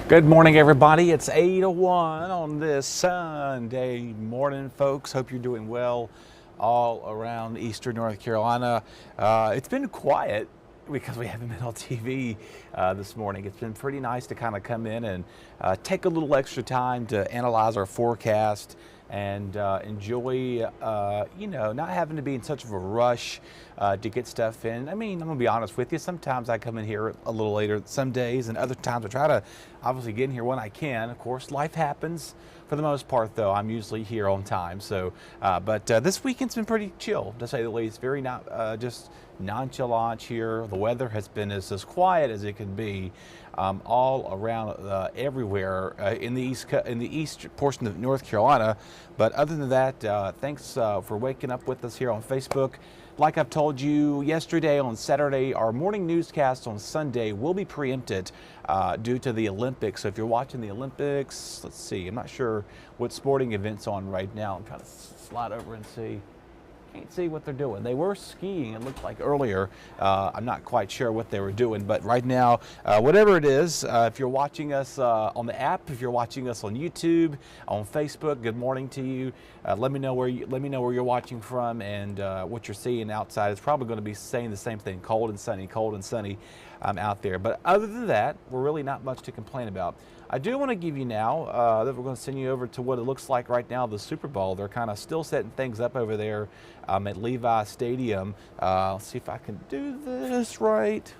Good morning, everybody. It's 8:01 on this Sunday morning, folks. Hope you're doing well all around Eastern North Carolina. It's been quiet because we haven't been on TV this morning. It's been pretty nice to kind of come in and take a little extra time to analyze our forecast and enjoy, not having to be in such of a rush to get stuff in. I mean, I'm gonna be honest with you. Sometimes I come in here a little later some days, and other times I try to obviously get in here when I can. Of course, life happens. For the most part, though, I'm usually here on time. So, but this weekend's been pretty chill, to say the least. Very just nonchalant here. The weather has been as quiet as it can be all around everywhere in the east portion of North Carolina. But other than that, thanks for waking up with us here on Facebook. Like I've told you yesterday, on Saturday, our morning newscast on Sunday will be preempted due to the Olympics. So if you're watching the Olympics, let's see, I'm not sure what sporting event's on right now. I'm trying to slide over and see. Can't see what they're doing. They were skiing, it looked like earlier. I'm not quite sure what they were doing, but right now, whatever it is, if you're watching us on the app, if you're watching us on YouTube, on Facebook, good morning to you. Let me know where you're watching from and what you're seeing outside. It's probably going to be saying the same thing: cold and sunny out there. But other than that, we're really not much to complain about. I do want to give you now that we're going to send you over to what it looks like right now, the Super Bowl. They're kind of still setting things up over there at Levi Stadium. Let's see if I can do this right.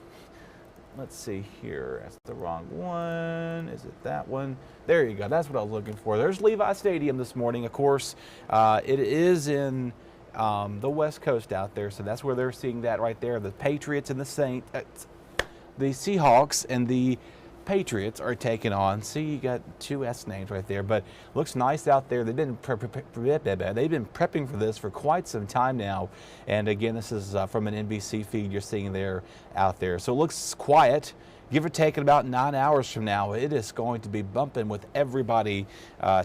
Let's see here. That's the wrong one. Is it that one? There you go. That's what I was looking for. There's Levi Stadium this morning. Of course, it is in the West Coast out there, so that's where they're seeing that right there. The Patriots and the Seahawks and the Patriots are taking on. See, you got two S names right there, but looks nice out there. They've been prepping for this for quite some time now. And again, this is from an NBC feed you're seeing there out there. So it looks quiet. Give or take about 9 hours from now, it is going to be bumping with everybody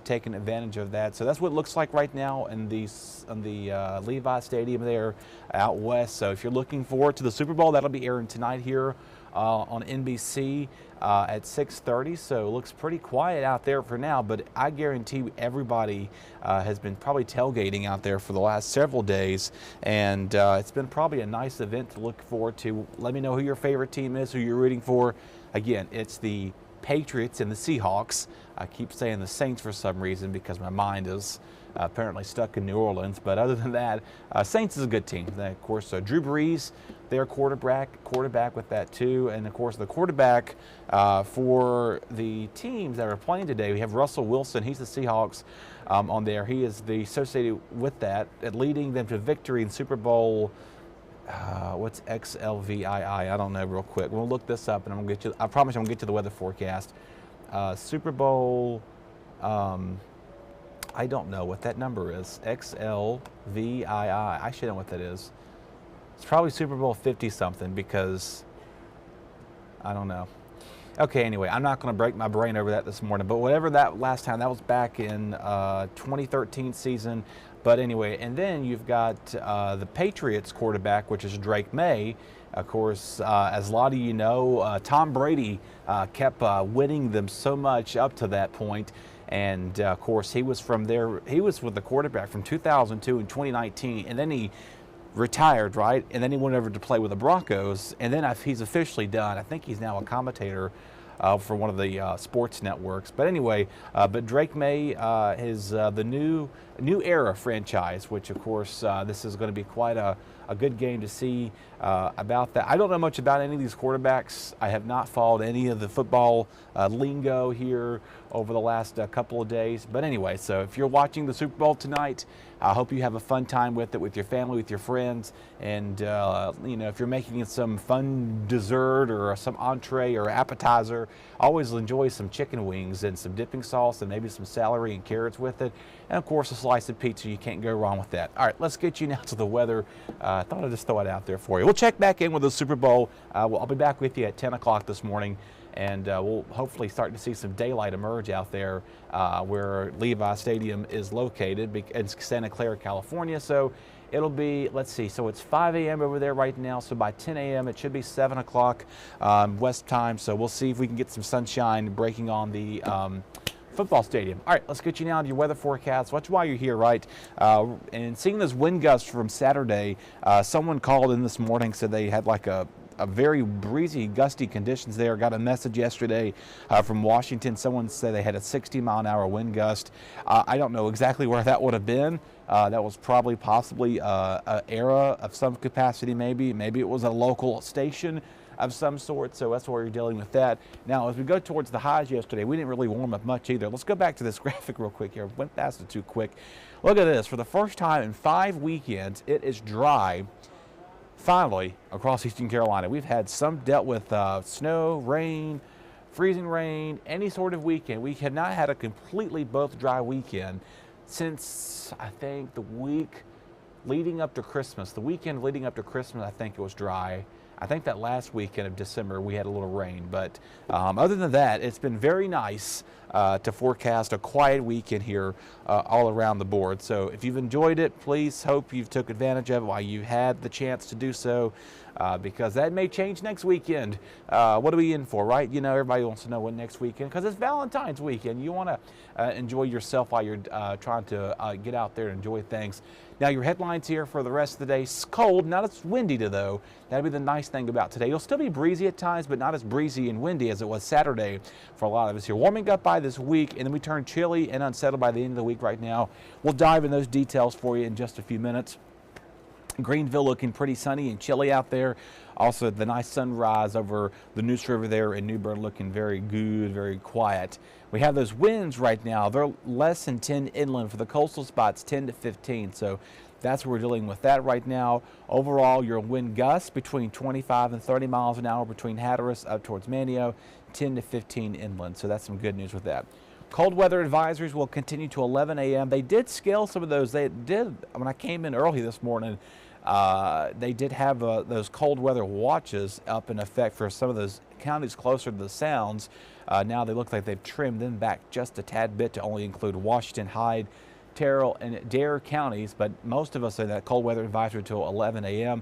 taking advantage of that. So that's what it looks like right now in the Levi Stadium there out west. So if you're looking forward to the Super Bowl, that'll be airing tonight here on NBC at 6:30. So it looks pretty quiet out there for now, but I guarantee everybody has been probably tailgating out there for the last several days, and it's been probably a nice event to look forward to. Let me know who your favorite team is, who you're rooting for. Again, it's the Patriots and the Seahawks. I keep saying the Saints for some reason because my mind is apparently stuck in New Orleans. But other than that, Saints is a good team. Then, of course, Drew Brees, their quarterback with that too. And of course, the quarterback for the teams that are playing today, we have Russell Wilson. He's the Seahawks on there. He is associated with that, leading them to victory in Super Bowl. What's XLVII? I don't know real quick. We'll look this up and I'm gonna get you. I promise I'm gonna get to the weather forecast. Super Bowl. I don't know what that number is. XLVII. I should know what that is. It's probably Super Bowl 50 something because I don't know. Okay, anyway, I'm not going to break my brain over that this morning, but whatever that last time, that was back in 2013 season. But anyway, and then you've got the Patriots quarterback, which is Drake May. Of course, as a lot of you know, Tom Brady kept winning them so much up to that point. And of course, he was with the quarterback from 2002 and 2019, and then he retired, right? And then he went over to play with the Broncos, and then he's officially done. I think he's now a commentator for one of the sports networks. But anyway, but Drake May is the new era franchise, which of course this is going to be quite a good game to see about that. I don't know much about any of these quarterbacks. I have not followed any of the football lingo here over the last couple of days. But anyway, so if you're watching the Super Bowl tonight, I hope you have a fun time with it, with your family, with your friends. And, if you're making some fun dessert or some entree or appetizer, always enjoy some chicken wings and some dipping sauce and maybe some celery and carrots with it. And, of course, a slice of pizza. You can't go wrong with that. All right, let's get you now to the weather. I thought I'd just throw it out there for you. We'll check back in with the Super Bowl. I'll be back with you at 10 o'clock this morning. And we'll hopefully start to see some daylight emerge out there where Levi Stadium is located in Santa Clara, California. So It'll be, let's see, so it's 5 a.m. over there right now, so by 10 a.m. it should be 7 o'clock West time, so we'll see if we can get some sunshine breaking on the football stadium. All right, let's get you now to your weather forecast. Watch while you're here, right? And seeing those wind gusts from Saturday, someone called in this morning, said they had like a very breezy, gusty conditions there. Got a message yesterday from Washington. Someone said they had a 60-mile-an-hour wind gust. I don't know exactly where that would have been. That was probably possibly an era of some capacity, maybe. Maybe it was a local station of some sort, so that's where you're dealing with that. Now, as we go towards the highs yesterday, we didn't really warm up much either. Let's go back to this graphic real quick here. Went past it too quick. Look at this. For the first time in 5 weekends, it is dry. Finally, across Eastern Carolina, we've had some dealt with snow, rain, freezing rain, any sort of weekend. We have not had a completely both dry weekend since, I think, the week leading up to Christmas. The weekend leading up to Christmas, I think it was dry. I think that last weekend of December we had a little rain, but other than that, it's been very nice to forecast a quiet weekend here all around the board. So if you've enjoyed it, please hope you've took advantage of it while you had the chance to do so, because that may change next weekend. What are we in for, right? You know, everybody wants to know what next weekend, because it's Valentine's weekend. You want to enjoy yourself while you're trying to get out there and enjoy things. Now, your headlines here for the rest of the day. It's cold, not as windy though. That'd be the nice thing about today. It'll still be breezy at times, but not as breezy and windy as it was Saturday for a lot of us here. Warming up by this week, and then we turn chilly and unsettled by the end of the week right now. We'll dive in those details for you in just a few minutes. Greenville looking pretty sunny and chilly out there. Also, the nice sunrise over the Neuse River there in New Bern looking very good, very quiet. We have those winds right now. They're less than 10 inland. For the coastal spots, 10 to 15. So that's what we're dealing with that right now. Overall, your wind gusts between 25 and 30 miles an hour between Hatteras up towards Manio, 10 to 15 inland. So that's some good news with that. Cold weather advisories will continue to 11 a.m. They did scale some of those. They did, when I came in early this morning, they did have those cold weather watches up in effect for some of those counties closer to the sounds. Now they look like they've trimmed them back just a tad bit to only include Washington, Hyde, Terrell, and Dare counties, but most of us say that cold weather advisory until 11 a.m.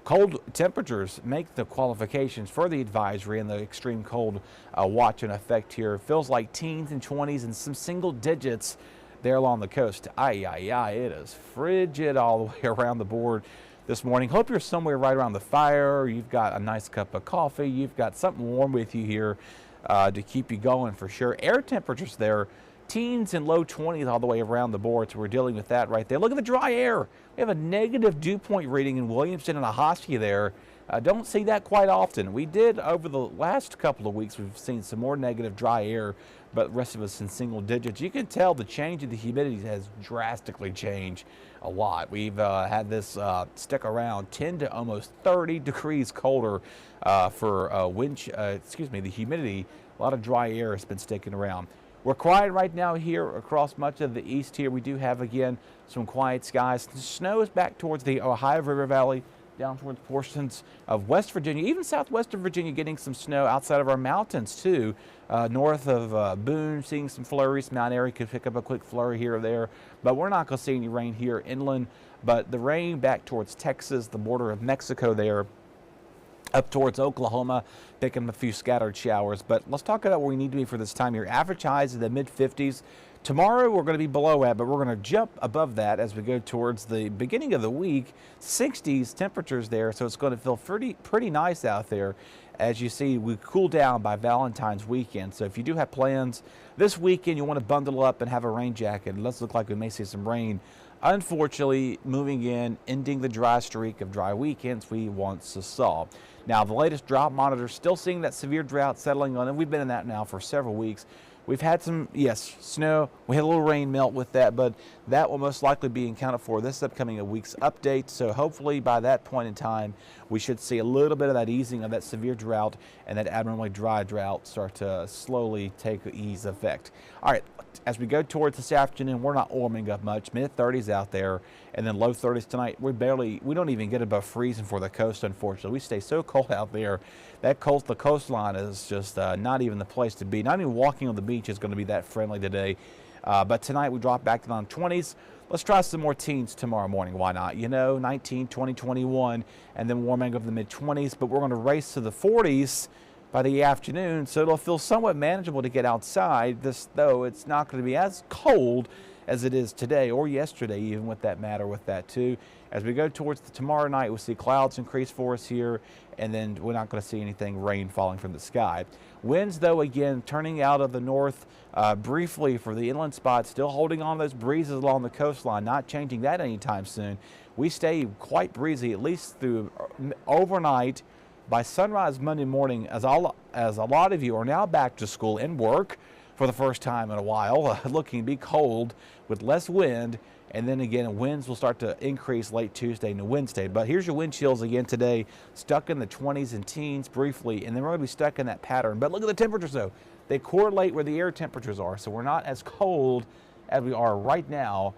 Cold temperatures make the qualifications for the advisory and the extreme cold watch in effect here. Feels like teens and 20s and some single digits there along the coast. It is frigid all the way around the board this morning. Hope you're somewhere right around the fire. You've got a nice cup of coffee. You've got something warm with you here to keep you going for sure. Air temperatures there, teens and low 20s all the way around the board, so we're dealing with that right there. Look at the dry air. We have a negative dew point reading in Williamston and Ahoskie there. Don't see that quite often. We did over the last couple of weeks. We've seen some more negative dry air, but the rest of us in single digits. You can tell the change in the humidity has drastically changed a lot. We've had this stick around 10 to almost 30 degrees colder for the humidity. A lot of dry air has been sticking around. We're quiet right now here across much of the east here. We do have, again, some quiet skies. The snow is back towards the Ohio River Valley, down towards portions of West Virginia, even southwestern Virginia, getting some snow outside of our mountains too. North of Boone, seeing some flurries. Mount Airy could pick up a quick flurry here or there, but we're not going to see any rain here inland. But the rain back towards Texas, the border of Mexico there, up towards Oklahoma, picking up a few scattered showers. But let's talk about where we need to be for this time here. Average highs in the mid-50s. Tomorrow we're going to be below that, but we're going to jump above that as we go towards the beginning of the week. 60s temperatures there, so it's going to feel pretty nice out there. As you see, we cool down by Valentine's weekend. So if you do have plans this weekend, you want to bundle up and have a rain jacket. It does look like we may see some rain. Unfortunately, moving in, ending the dry streak of dry weekends we once saw. Now, the latest drought monitor still seeing that severe drought settling on, and we've been in that now for several weeks. We've had some, yes, snow. We had a little rain melt with that, but that will most likely be accounted for this upcoming week's update. So hopefully by that point in time, we should see a little bit of that easing of that severe drought and that abnormally dry drought start to slowly take ease effect. All right, as we go towards this afternoon, we're not warming up much. Mid-30s out there, and then low 30s tonight. We don't even get above freezing for the coast, unfortunately. We stay so cold out there. The coastline is just not even the place to be. Not even walking on the beach is going to be that friendly today. But tonight we drop back down 20s. Let's try some more teens tomorrow morning. Why not? 19, 20, 21, and then warming up the mid-20s. But we're going to race to the 40s by the afternoon, so it'll feel somewhat manageable to get outside. Though it's not going to be as cold as it is today or yesterday, even with that too. As we go towards tomorrow night, we'll see clouds increase for us here, and then we're not going to see anything rain falling from the sky. Winds, though, again, turning out of the north briefly for the inland spots, still holding on those breezes along the coastline, not changing that anytime soon. We stay quite breezy, at least through overnight. By sunrise Monday morning, as a lot of you are now back to school and work for the first time in a while, looking to be cold with less wind, and then again winds will start to increase late Tuesday into Wednesday. But here's your wind chills again today, stuck in the 20s and teens briefly, and then we're going to be stuck in that pattern. But look at the temperatures though. They correlate where the air temperatures are, so we're not as cold as we are right now.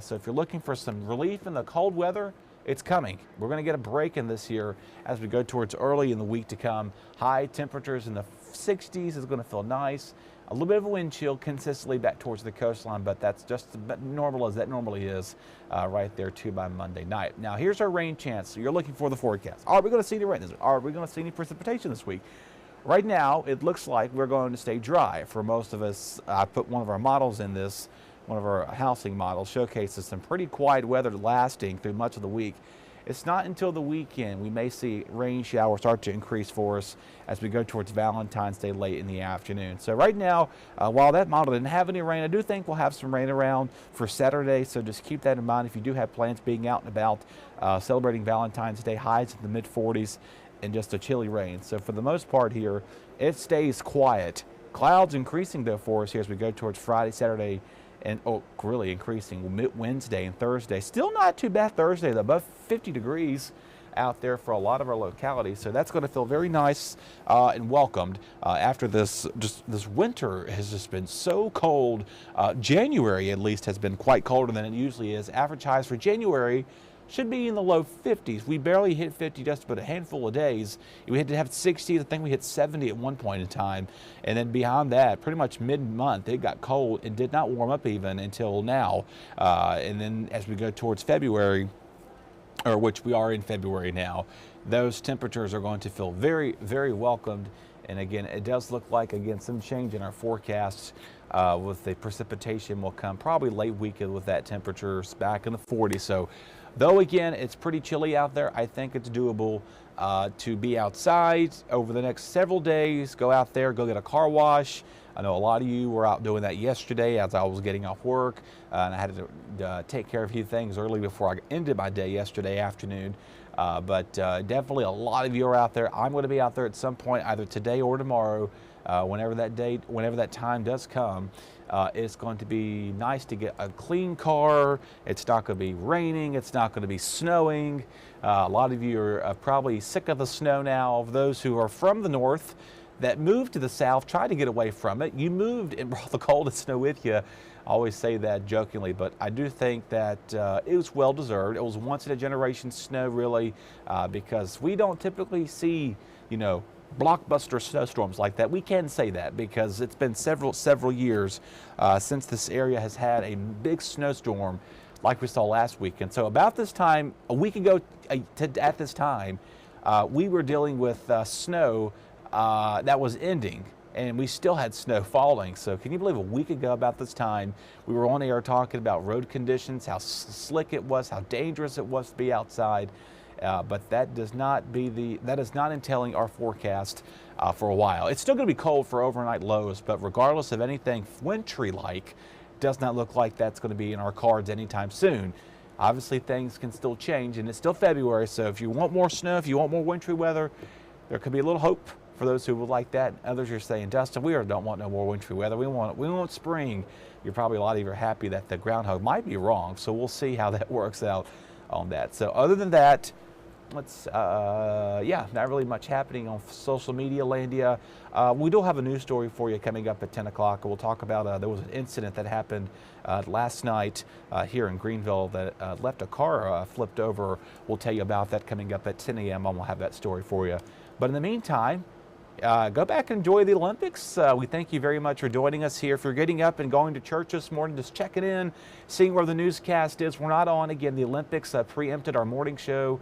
So if you're looking for some relief in the cold weather, it's coming. We're going to get a break in this here as we go towards early in the week to come. High temperatures in the 60s is going to feel nice. A little bit of a wind chill consistently back towards the coastline, but that's just as normal as that normally is right there too by Monday night. Now here's our rain chance. So you're looking for the forecast. Are we going to see any rain? Are we going to see any precipitation this week? Right now, it looks like we're going to stay dry for most of us. I put one of our models in this. One of our housing models showcases some pretty quiet weather lasting through much of the week. It's not until the weekend we may see rain showers start to increase for us as we go towards Valentine's Day late in the afternoon. So right now, while that model didn't have any rain, I do think we'll have some rain around for Saturday. So just keep that in mind if you do have plans being out and about celebrating Valentine's Day. Highs in the mid-40s and just a chilly rain. So for the most part here, it stays quiet. Clouds increasing though for us here as we go towards Friday, Saturday, and really increasing Wednesday and Thursday. Still not too bad Thursday, though, above 50 degrees out there for a lot of our localities. So that's going to feel very nice and welcomed after this winter has just been so cold. January, at least, has been quite colder than it usually is. Average highs for January should be in the low 50s. We barely hit 50 just about a handful of days. We had to have 60. I think we hit 70 at one point in time. And then beyond that, pretty much mid-month, it got cold and did not warm up even until now. And then as we go towards February, or which we are in February now, those temperatures are going to feel very, very welcomed. And again, it does look like, again, some change in our forecasts with the precipitation will come probably late weekend with that temperatures back in the 40s. So though, again, it's pretty chilly out there, I think it's doable to be outside over the next several days. Go out there, go get a car wash. I know a lot of you were out doing that yesterday as I was getting off work, and I had to take care of a few things early before I ended my day yesterday afternoon. But definitely a lot of you are out there. I'm going to be out there at some point, either today or tomorrow, whenever that time does come. It's going to be nice to get a clean car. It's not going to be raining. It's not going to be snowing. A lot of you are probably sick of the snow now. Of those who are from the north that moved to the south, tried to get away from it. You moved and brought the cold and snow with you. I always say that jokingly, but I do think that it was well deserved. It was once in a generation snow, really, because we don't typically see, blockbuster snowstorms like that. We can say that because it's been several years since this area has had a big snowstorm like we saw last week. And so about this time, a week ago at this time, we were dealing with snow that was ending, and we still had snow falling. So can you believe a week ago about this time, we were on air talking about road conditions, how slick it was, how dangerous it was to be outside. But that is not entailing our forecast for a while. It's still going to be cold for overnight lows, but regardless of anything wintry-like, does not look like that's going to be in our cards anytime soon. Obviously, things can still change, and it's still February, so if you want more snow, if you want more wintry weather, there could be a little hope for those who would like that. Others are saying, Dustin, we don't want no more wintry weather. We want spring. You're probably a lot of you are happy that the groundhog might be wrong, so we'll see how that works out on that. So other than that, not really much happening on social media landia. We do have a news story for you coming up at 10 o'clock. We'll talk about there was an incident that happened last night here in Greenville that left a car flipped over. We'll tell you about that coming up at 10 a.m. and we'll have that story for you. But in the meantime, Go back and enjoy the Olympics. We thank you very much for joining us here. If you're getting up and going to church this morning, just checking in, seeing where the newscast is. We're not on again. The Olympics preempted our morning show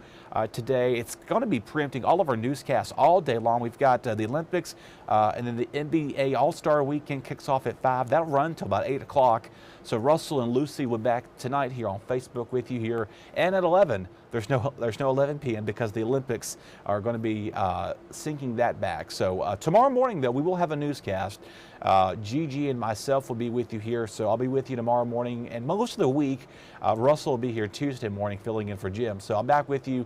today. It's going to be preempting all of our newscasts all day long. We've got the Olympics and then the NBA All-Star Weekend kicks off at 5. That'll run till about 8 o'clock. So Russell and Lucy will be back tonight here on Facebook with you here. And at 11, there's no 11 p.m. because the Olympics are going to be syncing that back. So tomorrow morning, though, we will have a newscast. Gigi and myself will be with you here, so I'll be with you tomorrow morning. And most of the week, Russell will be here Tuesday morning filling in for Jim. So I'm back with you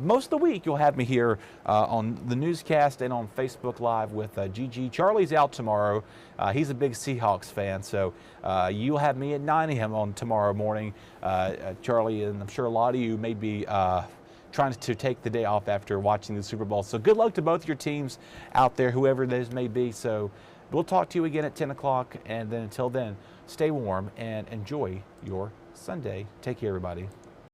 most of the week. You'll have me here on the newscast and on Facebook Live with Gigi. Charlie's out tomorrow. He's a big Seahawks fan, so you'll have me at 9 a.m. on tomorrow morning. Charlie, and I'm sure a lot of you may be trying to take the day off after watching the Super Bowl. So good luck to both your teams out there, whoever those may be. So we'll talk to you again at 10 o'clock, and then until then, stay warm and enjoy your Sunday. Take care, everybody.